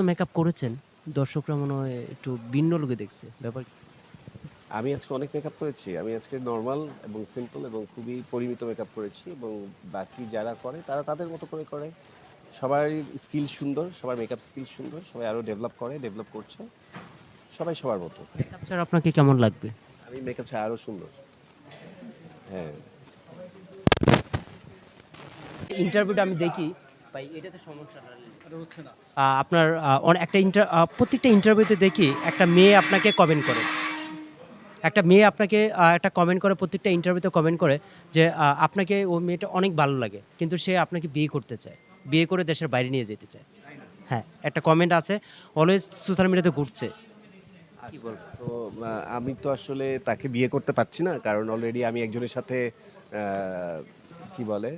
তো মেকআপ করেছেন। দর্শকরা মনে হয় একটু ভিন্ন লোকে দেখছে। ব্যাপার কি? আমি আজকে অনেক মেকআপ করেছি। আমি আজকে নরমাল এবং সিম্পল এবং খুবই পরিমিত মেকআপ করেছি এবং বাকি যারা করে তারা তাদের মতো করে করে। সবারই স্কিল সুন্দর, সবার মেকআপ স্কিল সুন্দর। সবাই আরো ডেভেলপ করে, ডেভেলপ করছে। সবাই সবার মতো। মেকআপ ছাড়া আপনাকে কেমন লাগবে? আমি মেকআপ ছাড়া আরো সুন্দর। হ্যাঁ। ইন্টারভিউটা আমি দেখি ভাই এটাতে সমস্যাটা আপনার একটা প্রত্যেকটা ইন্টারভিউতে দেখি একটা মেয়ে আপনাকে কমেন্ট করে। একটা মেয়ে আপনাকে একটা কমেন্ট করে প্রত্যেকটা ইন্টারভিউতে কমেন্ট করে যে আপনাকে ওই মেয়েটা অনেক ভালো লাগে। কিন্তু সে আপনাকে বিয়ে করতে চায়। বিয়ে করে দেশের বাইরে নিয়ে যেতে চায়। হ্যাঁ, একটা কমেন্ট আছে অলওয়েজ সোশ্যাল মিডিয়াতে ঘুরছে। কি আচ্ছা। বলবেন? তো আমি তো আসলে তাকে বিয়ে করতে পারছি না। কারণ অলরেডি আমি একজনের সাথে আ কি বলে?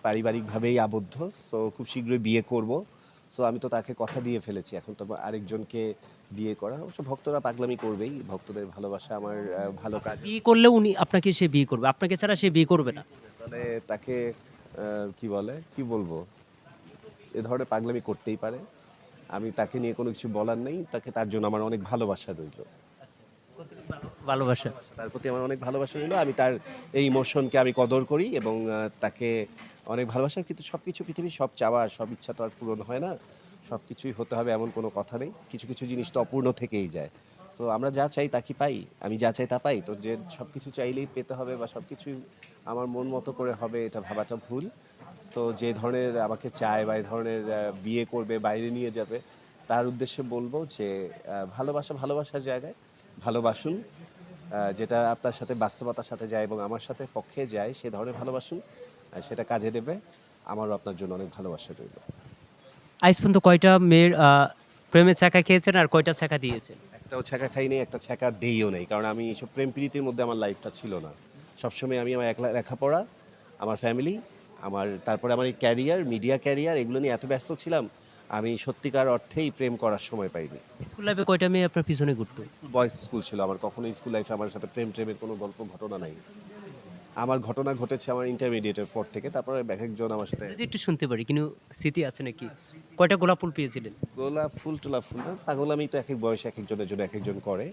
পারিবারিকভাবেই আবদ্ধ। সো খুব শীঘ্রই বিয়ে করব। সো আমি তো তাকে কথা দিয়ে ফেলেছি। এখন তো আরেকজনকে বিয়ে করা। অবশ্য ভক্তরা পাগলামি করবেই। ভক্তদের ভালোবাসা আমার ভালো আপনি কাজে বিয়ে করলেও সে বিয়ে করবে। আপনাকে ছাড়া সে বিয়ে করবে না। তাহলে তাকে আ কি বলে? কি বলবো? এ ধরনের পাগলামি করতেই পারে। আমি তাকে নিয়ে কোনো কিছু বলার নেই। তার জন্য আমার অনেক ভালোবাসা রইল। আচ্ছা। কতটুকু ভালোবাসা? তার প্রতি আমার অনেক ভালোবাসা রইলো। আমি তার এই ইমোশনকে আমি কদর করি এবং তাকে অনেক ভালোবাসা। কিন্তু সবকিছু পৃথিবীর সব চাওয়া, সব ইচ্ছা তো আর পূরণ হয় না। সবকিছুই হতে হবে এমন কোনো কথা নেই। কিছু, কিছু জিনিস তো অপূর্ণ থেকেই যায়। সো আমরা যা চাই তা কি পাই? আমি যা চাই তা পাই? তো যে সবকিছু চাইলেই পেতে হবে বা সবকিছুই আমার মন মতো করে হবে এটা ভাবাটা ভুল। সো যে ধরনের আমাকে চায় বা এই ধরনের বিয়ে করবে, বাইরে নিয়ে যাবে, তার উদ্দেশ্যে বলব যে ভালোবাসা ভালোবাসার জায়গায় ভালোবাসুন। যেটা আপনার সাথে বাস্তবতার সাথে যায় এবং আমার সাথে পক্ষে যায় সে ধরনের ভালোবাসুন। সেটা কাজে দেবে। আমারও আপনার জন্য অনেক ভালোবাসা রইল। আইজ পর্যন্ত কয়টা মেয়ের প্রেমে ছ্যাঁকা খেয়েছেন আর কয়টা ছ্যাঁকা দিয়েছেন? একটাও ছ্যাঁকা খাই নাই, একটা ছ্যাঁকা দেইও নাই। কারণ আমি এসব প্রেম প্রীতির মধ্যে আমার লাইফটা ছিল না। সবসময় আমি আমার লেখাপড়া, আমার ফ্যামিলি, তারপরে আমার এই ক্যারিয়ার, মিডিয়া ক্যারিয়ার এগুলো নিয়ে এত ব্যস্ত ছিলাম, আমি সত্যিকার অর্থেই প্রেম করার সময় পাইনি। স্কুল লাইফে কয়টা মেয়ে আপনার পিছনে ঘুরতো? বয়েজ স্কুল ছিল আমার। কখনোই স্কুল লাইফে আমার সাথে প্রেমের কোনো গল্প ঘটনা নাই। আমার ঘটনা ঘটেছে আমার ইন্টারমিডিয়েটের পর থেকে। তারপরে একেকজন আমার সাথে যদি একটু শুনতে পারি কিন্তু স্মৃতি আছে নাকি? কয়টা গোলাপ ফুল পেয়েছিলেন? গোলাপ ফুল টোলাপ ফুল না, পাগলামি তো একেক বয়সে একেকজনের জন্য একেকজন করে।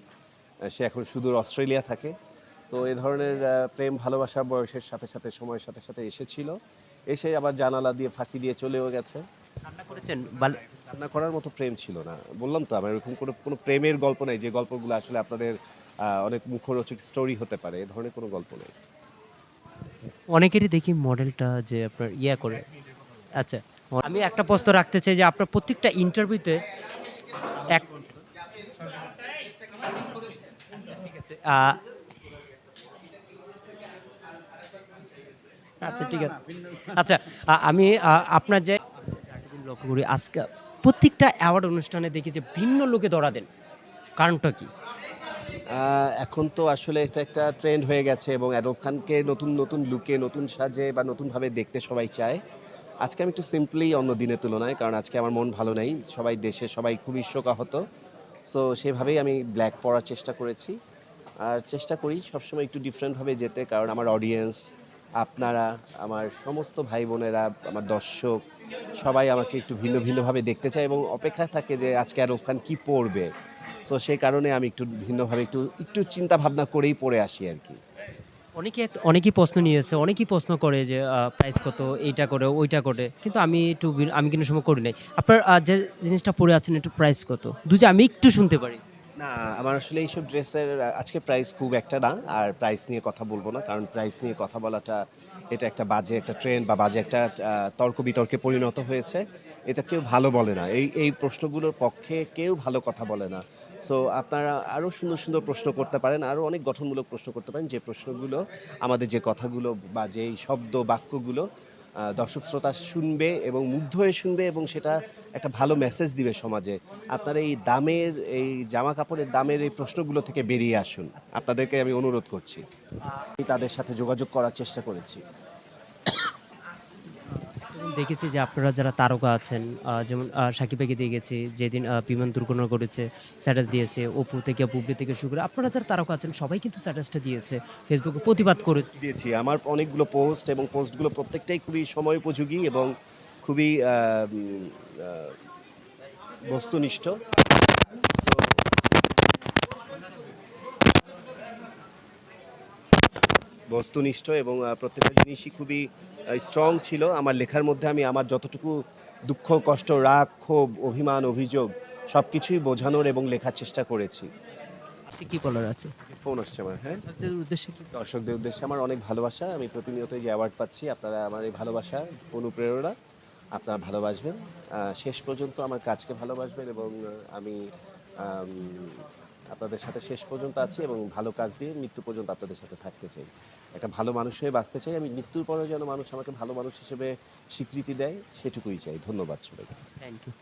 সে এখন সুদূর অস্ট্রেলিয়া থাকে। তো এ ধরনের প্রেম ভালোবাসা বয়সের সাথে, সাথে সময়ের সাথে, সাথে এসেছিল। এসে আবার জানালা দিয়ে ফাঁকি দিয়ে চলেও গেছে। কান্না করেছেন? কান্না করার মতো প্রেম ছিল না। বললাম তো আমার এরকম কোনো প্রেমের গল্প নাই যে গল্পগুলো আসলে আপনাদের অনেক মুখরোচক স্টোরি হতে পারে। এ ধরনের কোনো গল্প নেই। অনেকেরই দেখি মডেলটা যে আপনার করে। আচ্ছা, আমি একটা প্রশ্ন রাখতে চাই যে আপনার প্রত্যেকটা ইন্টারভিউতে এক ঠিক আছে। আচ্ছা ঠিক আছে। আচ্ছা, আমি আপনার যে একটা জিনিস লক্ষ্য করি আজকে প্রত্যেকটা অ্যাওয়ার্ড অনুষ্ঠানে দেখি যে ভিন্ন লোকে ধরা দেন। কারণটা কি? আ এখন তো আসলে এটা একটা ট্রেন্ড হয়ে গেছে এবং অ্যাডলফ খানকে নতুন, নতুন লুকে, নতুন সাজে বা নতুনভাবে দেখতে সবাই চায়। আজকে আমি একটু সিম্পলি অন্য দিনের তুলনায়, কারণ আজকে আমার মন ভালো নেই। সবাই দেশে সবাই খুবই শোকাহত। সো সেভাবেই আমি ব্লাক পড়ার চেষ্টা করেছি। আর চেষ্টা করি সবসময় একটু ডিফারেন্ট ভাবে যেতে। কারণ আমার অডিয়েন্স, আপনারা, আমার সমস্ত ভাই-বোনেরা, আমার দর্শক সবাই আমাকে একটু ভিন্ন, ভিন্নভাবে দেখতে চায় এবং অপেক্ষায় থাকে যে আজকে আরব খান কি পড়বে। সো সেই কারণে আমি একটু ভিন্নভাবে একটু চিন্তা ভাবনা করেই পড়ে আসি আরকি। অনেকেই প্রশ্ন নিয়েছে। অনেকেই প্রশ্ন করে যে প্রাইস কত? এইটা করে, ওইটা করে। কিন্তু আমি কিন্তু সময় করি নাই। আপনার যে জিনিসটা পড়ে আছেন একটু প্রাইস কত? আমি একটু শুনতে পারি। না, আমার আসলে এইসব ড্রেসের আজকে প্রাইস খুব একটা না। আর প্রাইস নিয়ে কথা বলব না। কারণ প্রাইস নিয়ে কথা বলাটা এটা একটা বাজে একটা ট্রেন্ড বা বাজে একটা তর্ক-বিতর্কে পরিণত হয়েছে। এটা কেউ ভালো বলে না। এই প্রশ্নগুলোর পক্ষে কেউ ভালো কথা বলে না। সো আপনারা আরো সুন্দর, সুন্দর প্রশ্ন করতে পারেন। আরো অনেক গঠনমূলক প্রশ্ন করতে পারেন। যে প্রশ্নগুলো আমাদের যে কথাগুলো বা যেই শব্দ বাক্যগুলো দর্শক শ্রোতা শুনবে এবং মুগ্ধ হয়ে শুনবে এবং সেটা একটা ভালো মেসেজ দিবে সমাজে। আপনারা এই জামা কাপড়ের দামের এই প্রশ্নগুলো থেকে বেরিয়ে আসুন। আপনাদেরকে আমি অনুরোধ করছি। আমি তাদের সাথে যোগাযোগ করার চেষ্টা করেছি। একটা জিনিস দেখেছি যে আপনারা যারা তারকা আছেন যেমন সাকিব ভাইকে দেখেছি যেদিন বিমান দুর্ঘটনা ঘটেছে স্ট্যাটাস দিয়েছে। অপু থেকে বুবলি থেকে শুরু করে আপনারা যারা তারকা আছেন সবাই কিন্তু স্ট্যাটাসটা দিয়েছে। ফেসবুকে প্রতিবাদ করেছে। দিয়েছি। আমার অনেকগুলো পোস্ট এবং পোস্টগুলো প্রত্যেকটাই খুবই সময়োপযোগী এবং খুবই আ উম আ বস্তুনিষ্ঠ। বস্তুনিষ্ঠ এবং প্রত্যেকটা জিনিসই খুবই স্ট্রং ছিল। আমার লেখার মধ্যে আমি আমার যতটুকু দুঃখ, কষ্ট, রাগ, ক্ষোভ, অভিমান, অভিযোগ সবকিছুই বোঝানোর এবং লেখার চেষ্টা করেছি। পাশে কি বলার আছে? ফোন আসছে আমার, হ্যাঁ? দর্শকদের উদ্দেশ্যে কি? দর্শকদের উদ্দেশ্যে আমার অনেক ভালোবাসা। আমি প্রতিনিয়তই যে অ্যাওয়ার্ড পাচ্ছি, আপনারা আমার এই ভালোবাসা, অনুপ্রেরণা আপনারা ভালোবাসবেন। শেষ পর্যন্ত আমার কাজকে ভালোবাসবেন এবং আমি আম আপনাদের সাথে শেষ পর্যন্ত আছি এবং ভালো কাজ দিয়ে মৃত্যু পর্যন্ত আপনাদের সাথে থাকতে চাই। একটা ভালো মানুষ হয়ে বাঁচতে চাই। আমি মৃত্যুর পরেও যেন মানুষ আমাকে ভালো মানুষ হিসেবে স্বীকৃতি দেয়, সেটুকুই চাই। ধন্যবাদ সবাইকে। Thank you.